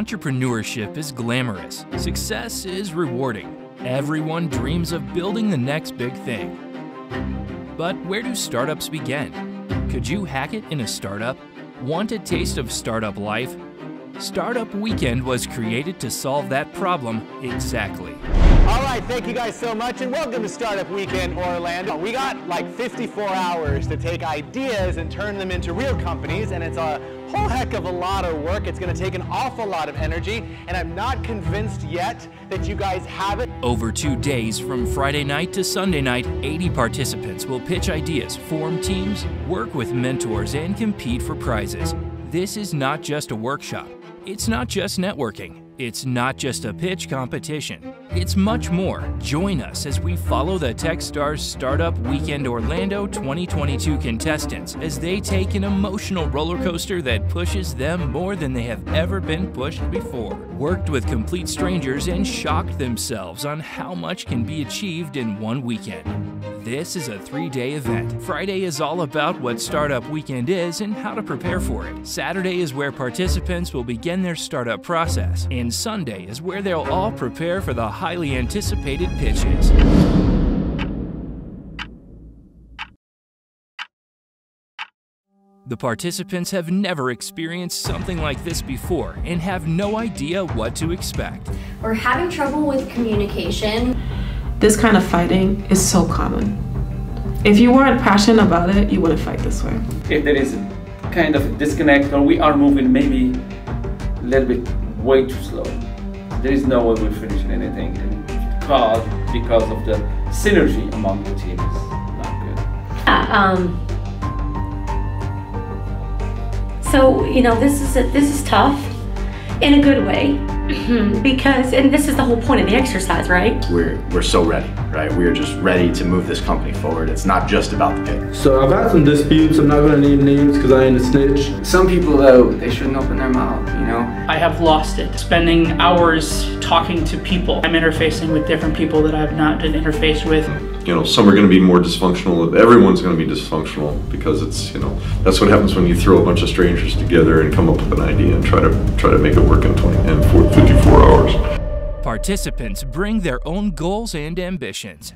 Entrepreneurship is glamorous. Success is rewarding. Everyone dreams of building the next big thing. But where do startups begin? Could you hack it in a startup? Want a taste of startup life? Startup Weekend was created to solve that problem exactly. All right, thank you guys so much, and welcome to Startup Weekend Orlando. We got like 54 hours to take ideas and turn them into real companies, and it's a whole heck of a lot of work. It's going to take an awful lot of energy, and I'm not convinced yet that you guys have it. Over 2 days, from Friday night to Sunday night, 80 participants will pitch ideas, form teams, work with mentors, and compete for prizes. This is not just a workshop. It's not just networking. It's not just a pitch competition. It's much more. Join us as we follow the Techstars Startup Weekend Orlando 2022 contestants as they take an emotional roller coaster that pushes them more than they have ever been pushed before. Worked with complete strangers and shocked themselves on how much can be achieved in one weekend. This is a 3-day event. Friday is all about what Startup Weekend is and how to prepare for it. Saturday is where participants will begin their startup process. And Sunday is where they'll all prepare for the highly anticipated pitches. The participants have never experienced something like this before and have no idea what to expect. We're having trouble with communication. This kind of fighting is so common. If you weren't passionate about it, you wouldn't fight this way. If there is a kind of a disconnect, or we are moving maybe a little bit way too slow, there is no way we're finishing anything, because of the synergy among the team is not good. So, you know, this is tough in a good way. Because, and this is the whole point of the exercise, right? We're so ready, right? We're just ready to move this company forward. It's not just about the pitch. So I've had some disputes. I'm not gonna name names because I ain't a snitch. Some people though, they shouldn't open their mouth, you know? I have lost it. Spending hours talking to people. I'm interfacing with different people that I've not been interfaced with. You know, some are going to be more dysfunctional. Everyone's going to be dysfunctional because it's, you know, that's what happens when you throw a bunch of strangers together and come up with an idea and try to make it work in 54 hours. Participants bring their own goals and ambitions.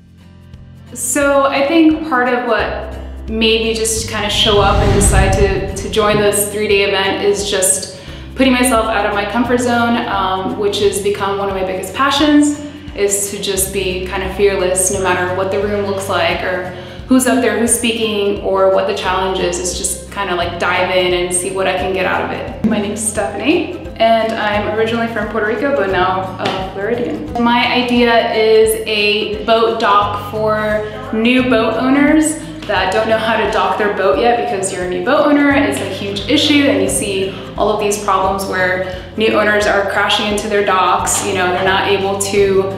So I think part of what made me just kind of show up and decide to join this 3-day event is just putting myself out of my comfort zone, which has become one of my biggest passions. Is to just be kind of fearless no matter what the room looks like or who's up there, who's speaking, or what the challenge is. It's just kind of like dive in and see what I can get out of it. My name's Stephanie, and I'm originally from Puerto Rico, but now Floridian. My idea is a boat dock for new boat owners that don't know how to dock their boat yet because you're a new boat owner. It's a huge issue, and you see all of these problems where new owners are crashing into their docks. You know, they're not able to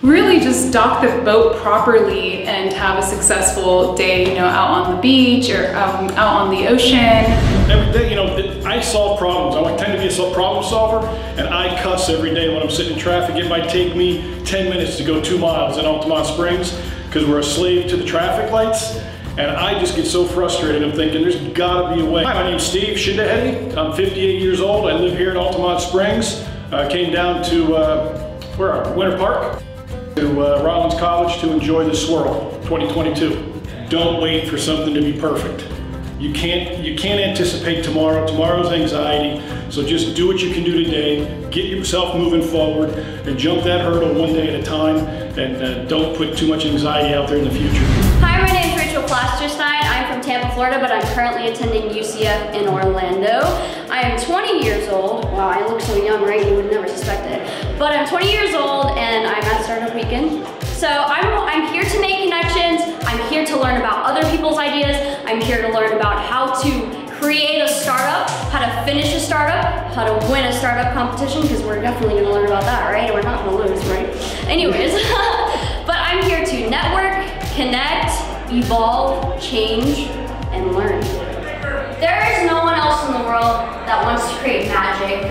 really just dock the boat properly and have a successful day, you know, out on the beach or out on the ocean. Every day, you know, I solve problems. I tend to be a problem solver, and I cuss every day when I'm sitting in traffic. It might take me 10 minutes to go 2 miles in Altamont Springs because we're a slave to the traffic lights. And I just get so frustrated. I'm thinking there's gotta be a way. Hi, my name's Steve Shindahedi. I'm 58 years old. I live here in Altamont Springs. I came down to, Winter Park, to Rollins College to enjoy the SWORL 2022. Don't wait for something to be perfect. You can't anticipate tomorrow. Tomorrow's anxiety. So just do what you can do today. Get yourself moving forward and jump that hurdle one day at a time. And don't put too much anxiety out there in the future. Hi, my name is Rachel Plasterstein. I'm from Tampa, Florida, but I'm currently attending UCF in Orlando. I am 20 years old. Wow, I look so young, right? You would never suspect it. But I'm 20 years old and I'm at Startup Weekend. So I'm here to make connections. I'm here to learn about other people's ideas. I'm here to learn about how to create a startup, how to finish a startup, how to win a startup competition, because we're definitely gonna learn about that, right? We're not gonna lose, right? Anyways, but I'm here to network, connect, evolve, change, and learn. There is no one else in the world that wants to create magic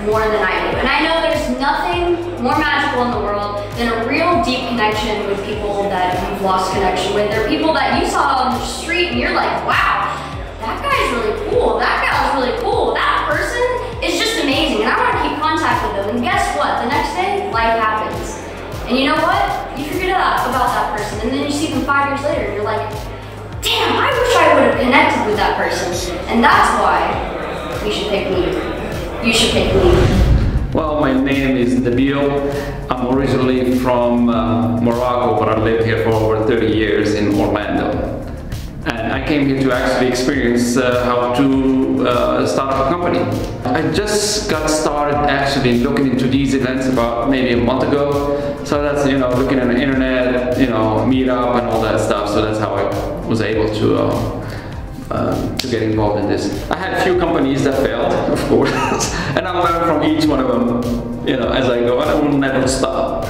more than I do. And I know there's nothing more magical in the world than a real deep connection with people that you've lost connection with. There are people that you saw on the street and you're like, wow, that guy's really cool, that gal is really cool, that person is just amazing, and I want to keep And you know what? You forget about that person, and then you see them 5 years later, and you're like, damn, I wish I would have connected with that person. And that's why you should pick me. You should pick me. Well, my name is Nabil. I'm originally from Morocco, but I lived here for over 30 years in Orlando. And I came here to actually experience how to start a company. I just got started actually looking into these events about maybe a month ago. So that's, looking on the internet, Meetup and all that stuff. So that's how I was able to get involved in this. I had a few companies that failed, of course, and I learned from each one of them, as I go, and I will never stop,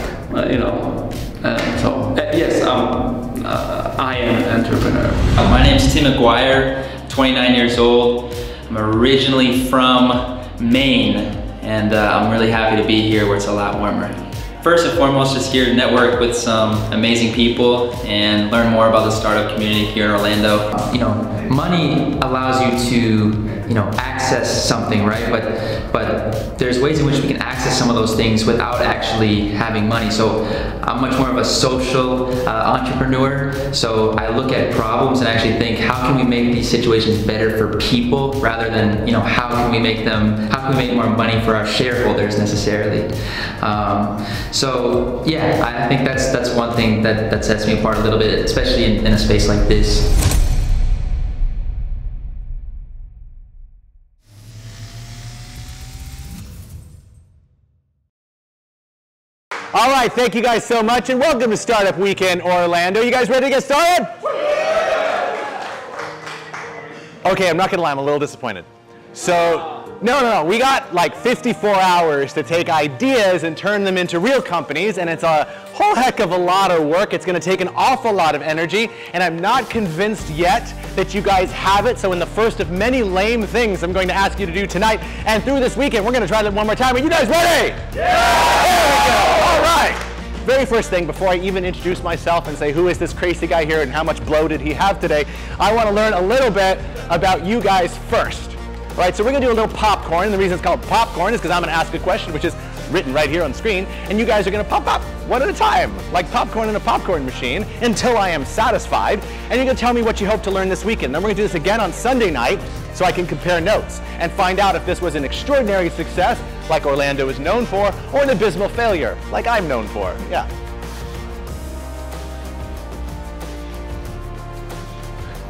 yes, I am an entrepreneur. My name's Tim McGuire, 29 years old. I'm originally from Maine, and I'm really happy to be here where it's a lot warmer. First and foremost, just here to network with some amazing people and learn more about the startup community here in Orlando. Money allows you to, access something, right? But there's ways in which we can access some of those things without actually having money. So I'm much more of a social entrepreneur. So I look at problems and actually think, how can we make these situations better for people rather than, how can we make more money for our shareholders necessarily? So yeah, I think that's one thing that sets me apart a little bit, especially in a space like this. All right, thank you guys so much, and welcome to Startup Weekend Orlando. You guys ready to get started? Okay, I'm not gonna lie, I'm a little disappointed. So, no, we got like 54 hours to take ideas and turn them into real companies, and it's a whole heck of a lot of work. It's gonna take an awful lot of energy, and I'm not convinced yet that you guys have it. So in the first of many lame things I'm going to ask you to do tonight and through this weekend, we're gonna try that one more time. Are you guys ready? Yeah! There we go, all right. Very first thing, before I even introduce myself and say who is this crazy guy here and how much blow did he have today, I wanna learn a little bit about you guys first. All right, so we're gonna do a little popcorn. The reason it's called popcorn is because I'm gonna ask a question, which is written right here on the screen, and you guys are gonna pop up one at a time, like popcorn in a popcorn machine, until I am satisfied, and you're gonna tell me what you hope to learn this weekend. Then we're gonna do this again on Sunday night, so I can compare notes and find out if this was an extraordinary success, like Orlando is known for, or an abysmal failure, like I'm known for. Yeah.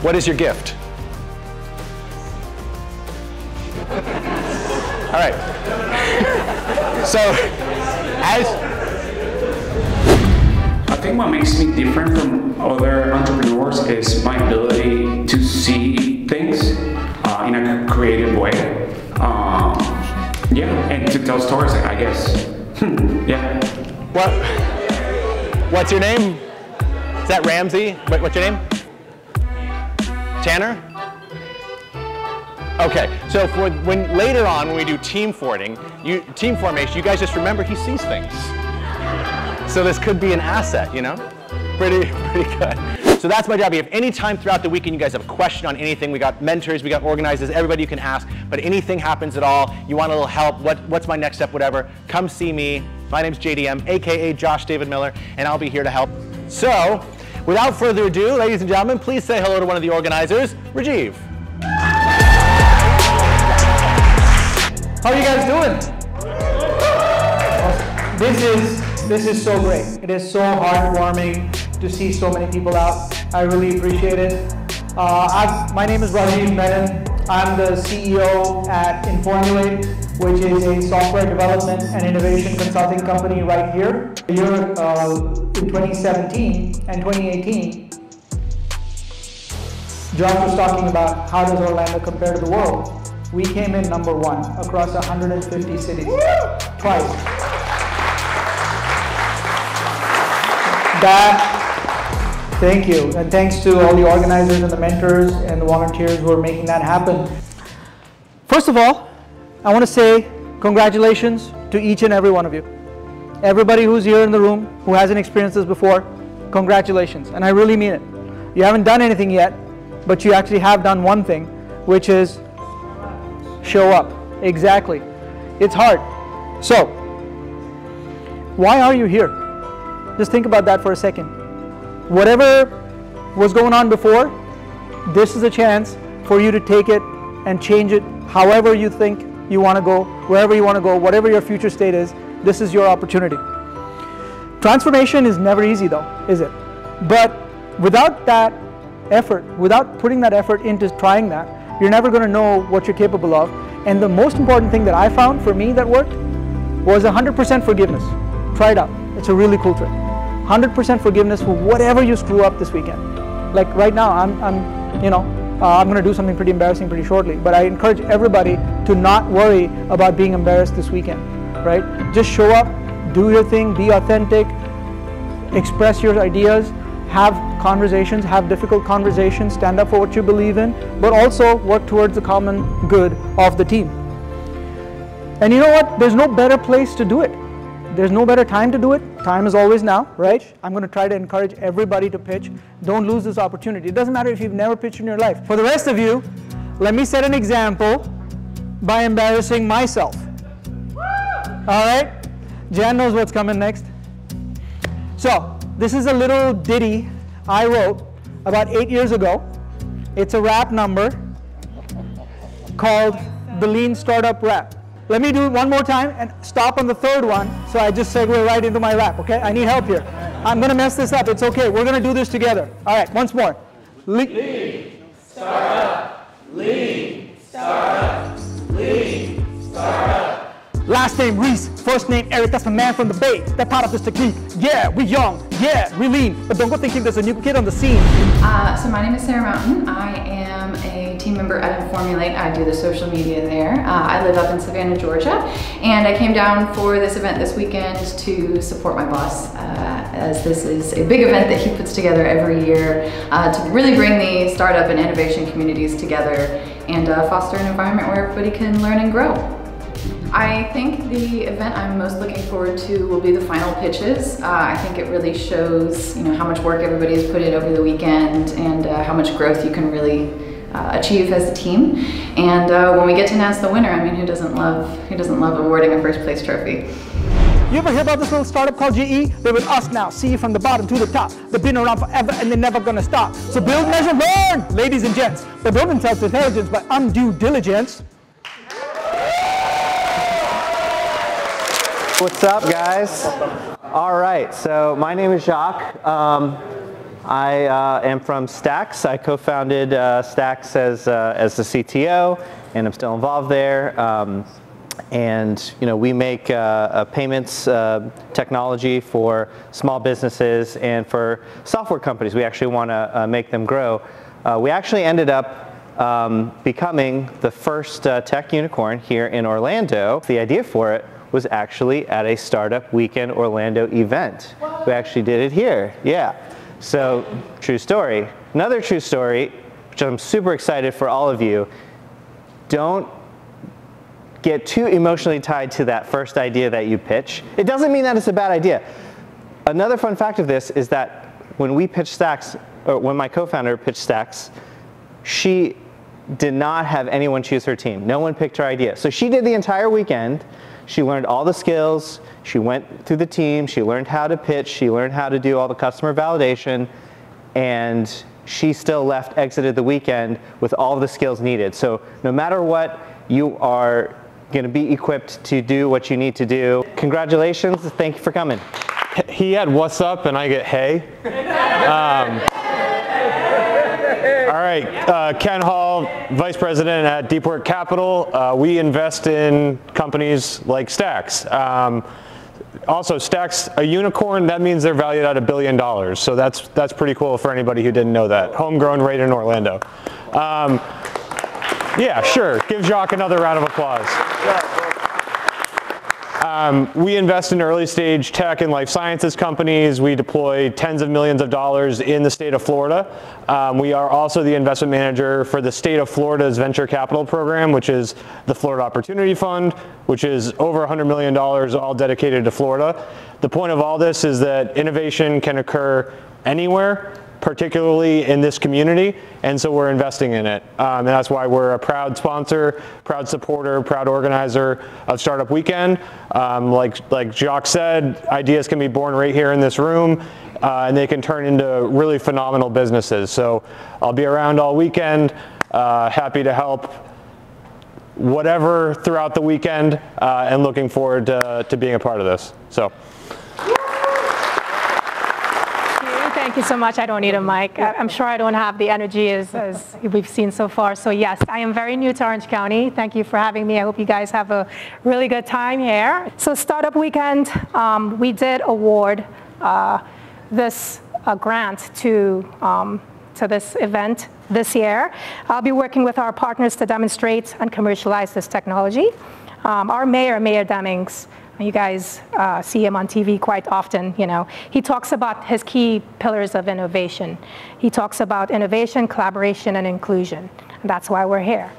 What is your gift? All right. So, I think what makes me different from other entrepreneurs is my ability to see things in a creative way. Yeah, and to tell stories, I guess. Yeah. What's your name? Is that Ramsey? What's your name? Tanner? Okay, so when later on when we do team formation, you guys just remember he sees things. So this could be an asset, Pretty good. So that's my job. If any time throughout the weekend you guys have a question on anything, we got mentors, we got organizers, everybody you can ask, but anything happens at all, you want a little help, what's my next step, whatever, come see me. My name's JDM, aka Josh David Miller, and I'll be here to help. So, without further ado, ladies and gentlemen, please say hello to one of the organizers, Rajiv. How are you guys doing? Awesome. This is so great. It is so heartwarming to see so many people out. I really appreciate it. My name is Rajiv Menon. I'm the CEO at Informulate, which is a software development and innovation consulting company right here. In 2017 and 2018, Jacques was talking about how does Orlando compare to the world. We came in #1 across 150 cities, twice. Thank you, and thanks to all the organizers and the mentors and the volunteers who are making that happen. First of all, I want to say congratulations to each and every one of you. Everybody who's here in the room who hasn't experienced this before, congratulations, and I really mean it. You haven't done anything yet, but you actually have done one thing, which is show up. Exactly. It's hard. So, why are you here? Just think about that for a second. Whatever was going on before, this is a chance for you to take it and change it however you think you want to go, wherever you want to go, whatever your future state is. This is your opportunity. Transformation is never easy though, is it? But without that effort, without putting that effort into trying that, you're never going to know what you're capable of. And the most important thing that I found for me that worked was 100% forgiveness. Try it out. It's a really cool trick. 100% forgiveness for whatever you screw up this weekend. Like right now, I'm going to do something pretty embarrassing pretty shortly, but I encourage everybody to not worry about being embarrassed this weekend, right? Just show up, do your thing, be authentic, express your ideas, have conversations, have difficult conversations, stand up for what you believe in, but also work towards the common good of the team. And you know what? There's no better place to do it. There's no better time to do it. Time is always now, right? I'm going to try to encourage everybody to pitch. Don't lose this opportunity. It doesn't matter if you've never pitched in your life. For the rest of you, let me set an example by embarrassing myself. All right? Jan knows what's coming next. So, this is a little ditty I wrote about 8 years ago. It's a rap number called the Lean Startup Rap. Let me do it one more time and stop on the third one, so I just segue right into my rap, okay? I need help here. I'm gonna mess this up, it's okay. We're gonna do this together. All right, once more. Lean Startup, Lean Startup, Lean Startup. Last name Reese, first name Eric, that's my man from the Bay. That part of this technique. Yeah, we young, yeah, we lean. But don't go thinking there's a new kid on the scene. So my name is Sarah Mountain. I am a team member at Informulate. I do the social media there. I live up in Savannah, Georgia. And I came down for this event this weekend to support my boss, as this is a big event that he puts together every year to really bring the startup and innovation communities together and foster an environment where everybody can learn and grow. I think the event I'm most looking forward to will be the final pitches. I think it really shows, how much work everybody has put in over the weekend and how much growth you can really achieve as a team. And when we get to announce the winner, I mean, who doesn't love awarding a first place trophy? You ever hear about this little startup called GE? They're with us now. See, from the bottom to the top. They've been around forever and they're never gonna stop. So build, measure, learn, ladies and gents. But don't insult intelligence by undue diligence. What's up, guys? All right, so my name is Jacques. I am from Stax. I co-founded Stax as the CTO, and I'm still involved there. We make payments technology for small businesses and for software companies. We actually want to make them grow. We actually ended up becoming the first tech unicorn here in Orlando. The idea for it was actually at a Startup Weekend Orlando event. We actually did it here, yeah. So, true story. Another true story, which I'm super excited for all of you, don't get too emotionally tied to that first idea that you pitch. It doesn't mean that it's a bad idea. Another fun fact of this is that when we pitched Stax, or when my co-founder pitched Stax, she did not have anyone choose her team. No one picked her idea. So she did the entire weekend. She learned all the skills, she went through the team, she learned how to pitch, she learned how to do all the customer validation, and she still exited the weekend with all the skills needed. So no matter what, you are gonna be equipped to do what you need to do. Congratulations, thank you for coming. He had what's up and I get hey. All right, Ken Hall, Vice President at Deepwork Capital. We invest in companies like Stax. Also, Stax, a unicorn, that means they're valued at $1 billion. So that's pretty cool for anybody who didn't know that. Homegrown right in Orlando. Yeah, sure, give Jacques another round of applause. We invest in early stage tech and life sciences companies. We deploy tens of millions of dollars in the state of Florida. We are also the investment manager for the state of Florida's venture capital program, which is the Florida Opportunity Fund, which is over $100 million all dedicated to Florida. The point of all this is that innovation can occur anywhere, particularly in this community, and so we're investing in it. And that's why we're a proud sponsor, proud supporter, proud organizer of Startup Weekend. Like Jacques said, ideas can be born right here in this room, and they can turn into really phenomenal businesses. So I'll be around all weekend, happy to help whatever throughout the weekend, and looking forward to being a part of this. So. Thank you so much. I don't need a mic. I'm sure I don't have the energy as we've seen so far. So yes, I am very new to Orange County. Thank you for having me. I hope you guys have a really good time here. So Startup Weekend, we did award this grant to this event this year. I'll be working with our partners to demonstrate and commercialize this technology. Our mayor, Mayor Demings, you guys see him on TV quite often, you know. He talks about his key pillars of innovation. He talks about innovation, collaboration, and inclusion. And that's why we're here.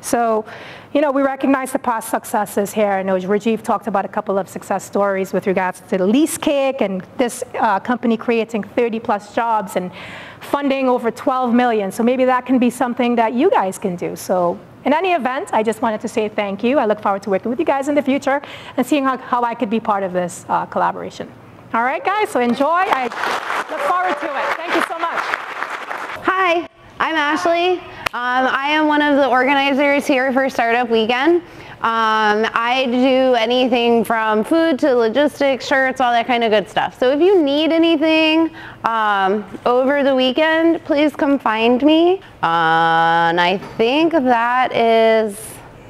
So, you know, we recognize the past successes here. I know Rajiv talked about a couple of success stories with regards to the lease cake and this company creating 30+ jobs and funding over 12 million. So maybe that can be something that you guys can do. So in any event, I just wanted to say thank you. I look forward to working with you guys in the future and seeing how I could be part of this collaboration. All right, guys, so enjoy. I look forward to it. Thank you so much. Hi, I'm Ashley. I am one of the organizers here for Startup Weekend. I do anything from food to logistics, shirts, all that kind of good stuff. So if you need anything over the weekend, please come find me. And I think that is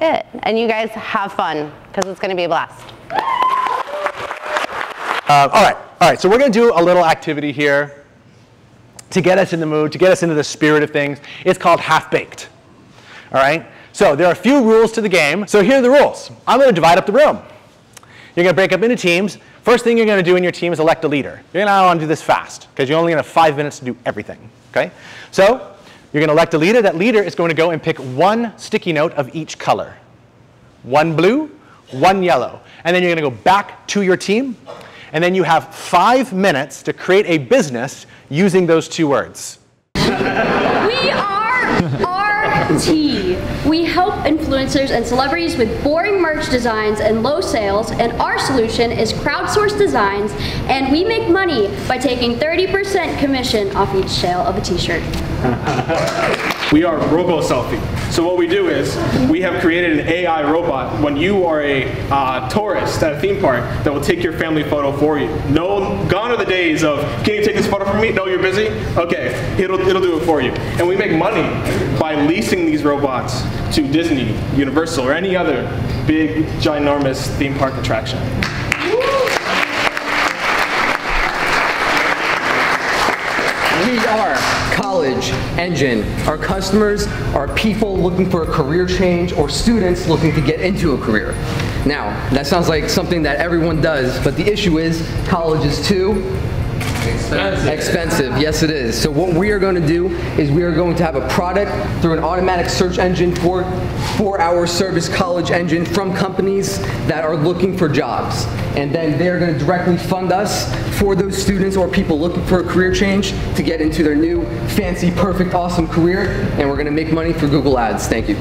it. And you guys have fun, because it's going to be a blast. All right, so we're going to do a little activity here to get us in the mood, to get us into the spirit of things. It's called Half-Baked. All right? So there are a few rules to the game. So here are the rules. I'm going to divide up the room. You're going to break up into teams. First thing you're going to do in your team is elect a leader. You're going to want to do this fast, because you're only going to have 5 minutes to do everything. Okay? So you're going to elect a leader. That leader is going to go and pick one sticky note of each color. One blue, one yellow. And then you're going to go back to your team. And then you have 5 minutes to create a business using those 2 words. We are RT. We help influencers and celebrities with boring merch designs and low sales, and our solution is crowdsourced designs, and we make money by taking 30% commission off each sale of a t-shirt. We are Robo Selfie. So what we do is we have created an AI robot when you are a tourist at a theme park that will take your family photo for you. Gone are the days of, can you take this photo for me? No, you're busy? Okay, it'll do it for you. And we make money by leasing these robots to Disney, Universal, or any other big, ginormous theme park attraction. We are College Engine. Our customers are people looking for a career change or students looking to get into a career. Now, that sounds like something that everyone does, but the issue is college is too expensive. Yes, it is. So what we are going to do is we are going to have a product through an automatic search engine for our service college engine from companies that are looking for jobs. And then they're going to directly fund us for those students or people looking for a career change to get into their new, fancy, perfect, awesome career. And we're going to make money through Google Ads. Thank you.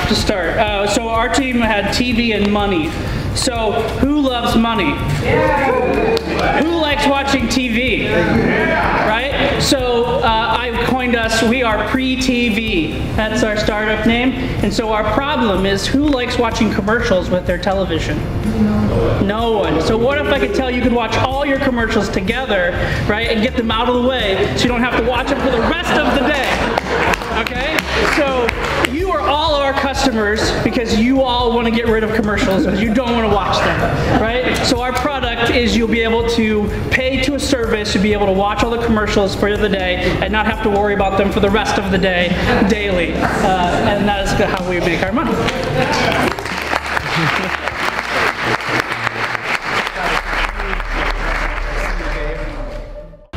To start, so our team had TV and money. So who loves money? Yeah. Who likes watching TV? Yeah. Right? So I coined us, we are pre-TV. That's our startup name. And so our problem is, who likes watching commercials with their television? No one. So what if I could tell you could watch all your commercials together, right, and get them out of the way so you don't have to watch them for the rest of the day? Okay? So you are all our customers because you all want to get rid of commercials because you don't want to watch them, right? So our product is you'll be able to pay to a service to be able to watch all the commercials for the day and not have to worry about them for the rest of the day, daily. And that is how we make our money.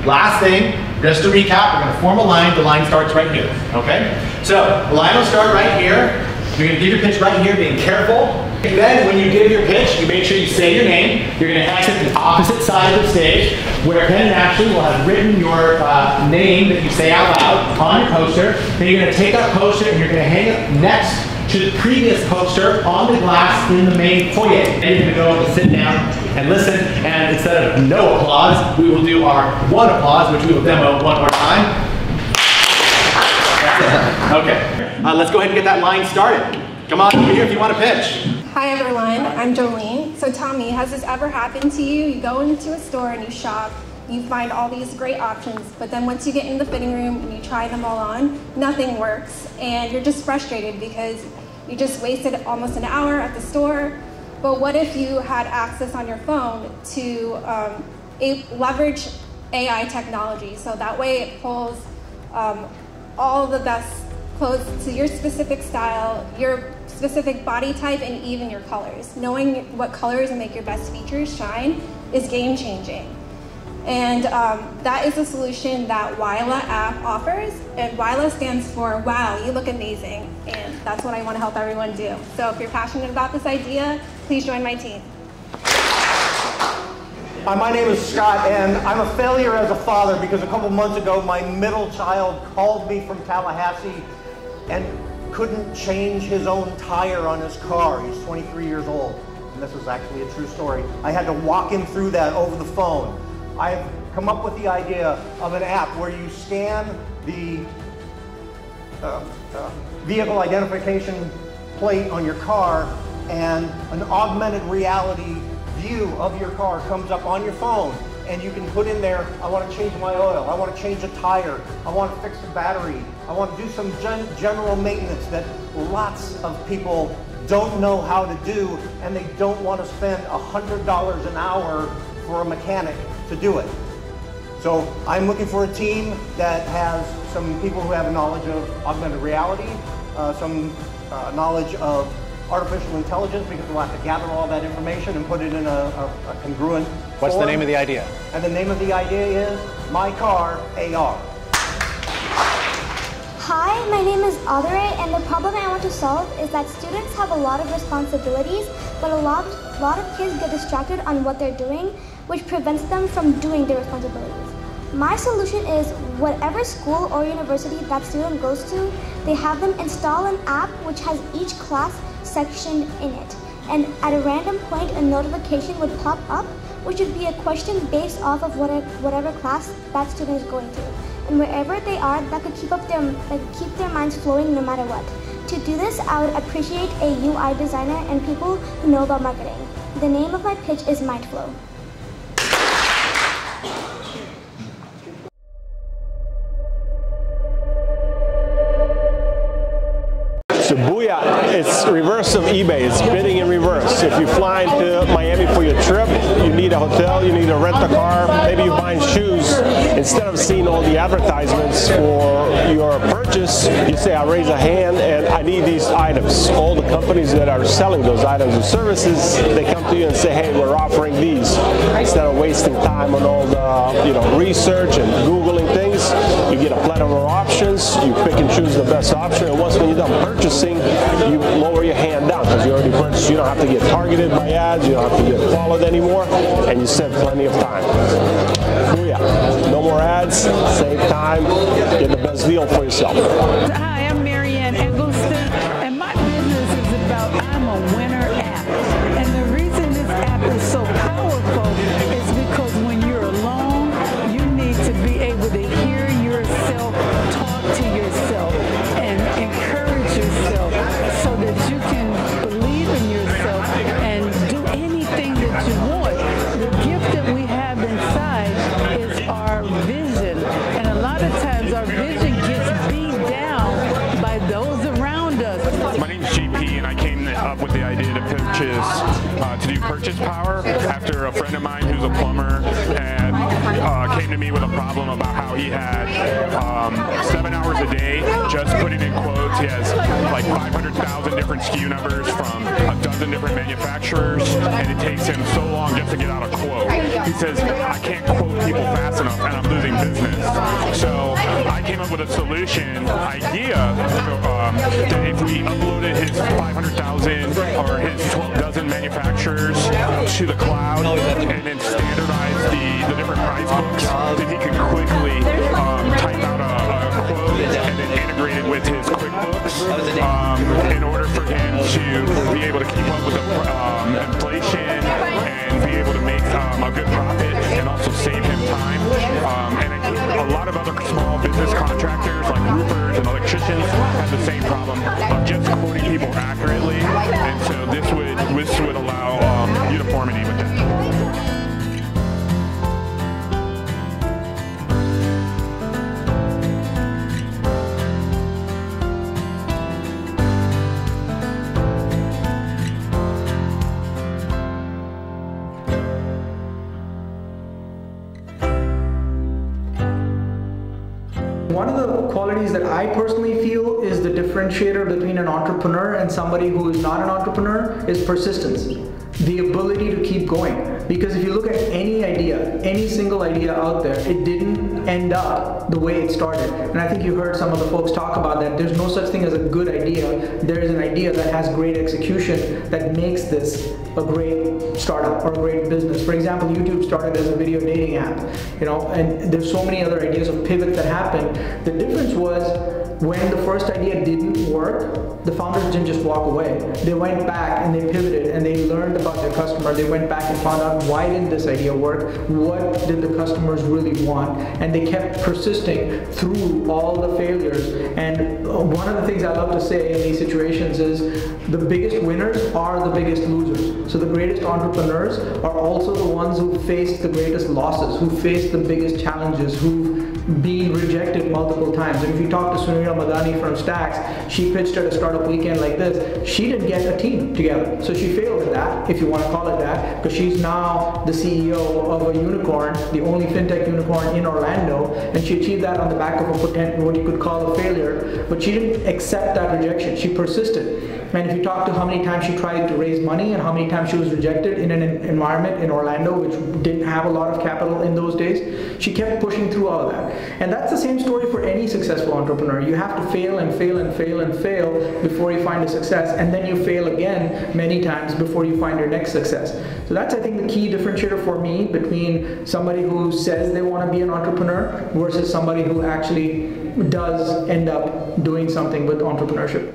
Last thing, just to recap, we're going to form a line. The line starts right here, okay? So the line will start right here. You're going to give your pitch right here, being careful. And then when you give your pitch, you make sure you say your name. You're going to exit the opposite side of the stage, where Ken and Ashley will have written your name that you say out loud on your poster. Then you're going to take that poster and you're going to hang it next to the previous poster on the glass in the main foyer. And you're going to go and sit down and listen, and instead of no applause, we will do our one applause, which we will demo one more time. Okay, let's go ahead and get that line started. Come on over here if you want to pitch. Hi everyone, I'm Jolene. So tell me, has this ever happened to you? You go into a store and you shop, you find all these great options, but then once you get in the fitting room and you try them all on, nothing works, and you're just frustrated because you just wasted almost an hour at the store. But what if you had access on your phone to leverage AI technology, so that way it pulls all the best clothes to your specific style, your specific body type, and even your colors. Knowing what colors make your best features shine is game changing. And that is a solution that Wyla app offers, and Wyla stands for wow, you look amazing, and that's what I want to help everyone do. So if you're passionate about this idea, please join my team. My name is Scott, and I'm a failure as a father because a couple months ago my middle child called me from Tallahassee and couldn't change his own tire on his car. He's 23 years old, and this is actually a true story. I had to walk him through that over the phone. I've come up with the idea of an app where you scan the vehicle identification plate on your car, and an augmented reality view of your car comes up on your phone, and you can put in there, I want to change my oil, I want to change a tire, I want to fix the battery, I want to do some general maintenance that lots of people don't know how to do, and they don't want to spend $100 an hour for a mechanic to do it. So I'm looking for a team that has some people who have a knowledge of augmented reality, some knowledge of artificial intelligence, because we'll have to gather all that information and put it in a congruent What's form. the name of the idea? And the name of the idea is My Car AR. Hi, my name is Adore, and the problem I want to solve is that students have a lot of responsibilities, but a lot of kids get distracted on what they're doing, which prevents them from doing their responsibilities. My solution is whatever school or university that student goes to, they have them install an app which has each class section in it. And at a random point, a notification would pop up, which would be a question based off of whatever class that student is going to. And wherever they are, that could keep their minds flowing no matter what. To do this, I would appreciate a UI designer and people who know about marketing. The name of my pitch is Mindflow. So Booyah, it's reverse of eBay. It's bidding in reverse. If you fly into Miami for your trip, you need a hotel, you need to rent a car, maybe you're buying shoes. Instead of seeing all the advertisements for your purchase, you say, I raise a hand and I need these items. All the companies that are selling those items and services, they come to you and say, hey, we're offering these. Instead of wasting time on all the research and Googling things, you get a plethora of options, you pick and choose the best option, and once when you're done purchasing, you lower your hand down because you already purchased. You don't have to get targeted by ads, you don't have to get followed anymore, and you save plenty of time. Booyah. No more ads, save time, get the best deal for yourself. Hi, I'm Marianne Eggleston, and my business is about I'm a Winner app. And the reason this app is so powerful is because when you're alone, you need to be able to hear yourself, talk to yourself, and encourage yourself so that you can believe in yourself and do anything that you want. The gift that we have inside is our vision, and a lot of times our vision gets beat down by those around us. My name's JP, and I came up with the idea to do purchase power after a friend of mine who's a plumber and came to me with a problem about how he had 7 hours a day just putting in quotes. He has like 500,000 different SKU numbers from a dozen different manufacturers, and it takes him so long just to get out a quote. He says, I can't quote people fast enough and I'm losing business. So I came up up with a solution idea that if we uploaded his 500,000 or his 12 dozen manufacturers to the cloud and then standardize the different price books, that he could quickly type out a quote and then integrate it with his QuickBooks in order for him to be able to keep up with the inflation and be able to make a good profit and also save him time. And I think a lot of other small business contractors like roofers and electricians have the same problem of just quoting people accurately, and so this would allow uniformity with that. One of the qualities that I personally feel is the differentiator between an entrepreneur and somebody who is not an entrepreneur is persistence. The ability to keep going. Because if you look at any idea, any single idea out there, it didn't end up the way it started. And I think you heard some of the folks talk about that. There's no such thing as a good idea. There is an idea that has great execution that makes this a great startup or a great business. For example, YouTube started as a video dating app, and there's so many other ideas of pivot that happened. The difference was when the first idea didn't work, the founders didn't just walk away. They went back and they pivoted and they learned about their customer. They went back and found out why didn't this idea work? What did the customers really want? And they kept persisting through all the failures. And one of the things I love to say in these situations is the biggest winners are the biggest losers. So the greatest entrepreneurs are also the ones who faced the greatest losses, who faced the biggest challenges, who've been rejected multiple times. And if you talk to Sunil Madani from Stax, she pitched at a startup weekend like this. She didn't get a team together. So she failed at that, if you want to call it that, because she's now the CEO of a unicorn, the only fintech unicorn in Orlando, and she achieved that on the back of what you could call a failure. But she didn't accept that rejection. She persisted. And if you talk to how many times she tried to raise money and how many times she was rejected in an environment in Orlando which didn't have a lot of capital in those days, she kept pushing through all of that. And that's the same story for any successful entrepreneur. You have to fail and fail and fail and fail before you find a success, and then you fail again many times before you find your next success. So that's, I think, the key differentiator for me between somebody who says they want to be an entrepreneur versus somebody who actually does end up doing something with entrepreneurship.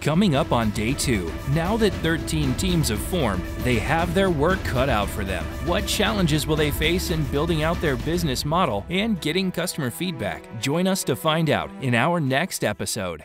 Coming up on day 2, now that 13 teams have formed, they have their work cut out for them. What challenges will they face in building out their business model and getting customer feedback? Join us to find out in our next episode.